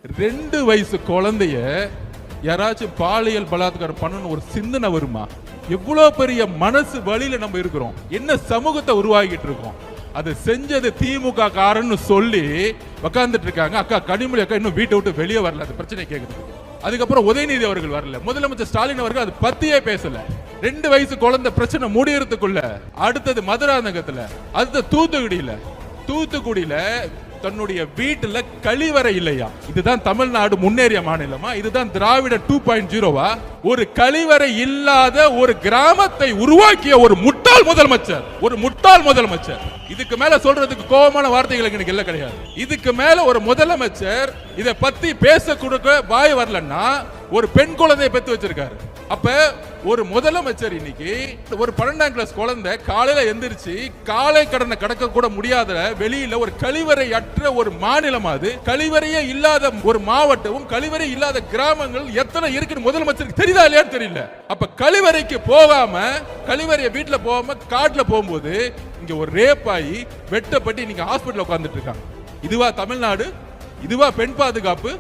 2 வயசு குழந்தைய யாராச்சும் பாலியல் பலாத்காரம் பண்ணணும் ஒரு சிந்தனை வருமா? எவ்வளவு பெரிய மனசு வழியில நம்ம இருக்கிறோம், என்ன சமூகத்தை உருவாக்கிட்டு இருக்கோம். அதை செஞ்சது திமுக காரன்னு சொல்லி உட்கார்ந்துட்டு இருக்காங்க. அக்கா கனிமொழி அக்கா இன்னும் வீட்டை விட்டு வெளியே வரல, அது பிரச்சனை கேக்குது. அதுக்கப்புறம் உதயநிதி அவர்கள் வரல, முதலமைச்சர் ஸ்டாலின் அவர்கள் அது பத்தியே பேசல. 2 வயசு குழந்தை பிரச்சனை முடியறதுக்குள்ள அடுத்தது மதுராந்தகத்துல, அடுத்த தூத்துக்குடியில தன்னுடைய வீட்டுல கழிவறை இல்லையா? இதுதான் தமிழ்நாடு முன்னேறிய மாநிலமா? இதுதான் திராவிட 2.0வா? ஒரு கழிவறை இல்லாத ஒரு கிராமத்தை உருவாக்கிய ஒரு முட்டாள் முதலமைச்சர். இதுக்கு மேல சொல்றதுக்கு கோபமான வார்த்தைகள் எனக்கு இல்ல கிடையாது. இதுக்கு மேல ஒரு முதலமைச்சர் இதை பத்தி பேச கொடுக்க வாய் வரலன்னா ஒரு பெண் குழந்தையை பெத்து வச்சிருக்காரு. அப்ப ஒரு முதலமைச்சர் இன்னைக்கு ஒரு 12ஆம் கிளாஸ் குழந்தை காலையில எந்திரிச்சு காலை கடனை கடக்க கூட முடியாத வெளியில ஒரு கழிவறை அற்ற ஒரு மாநிலம், அது கழிவறையே இல்லாத ஒரு மாவட்டமும் கழிவறை இல்லாத கிராமங்கள் எத்தனை இருக்குன்னு முதலமைச்சருக்கு தெரியுதா இல்லையான்னு தெரியல. அப்ப கழிவறைக்கு போகாம, கழிவறைய வீட்டுல போகாம காட்டுல போகும்போது இங்க ஒரு ரேப் ஆகி வெட்டப்பட்டு இன்னைக்கு ஹாஸ்பிட்டல் உட்கார்ந்துட்டு இருக்காங்க. இதுவா தமிழ்நாடு? இதுவா பெண் பாதுகாப்பு?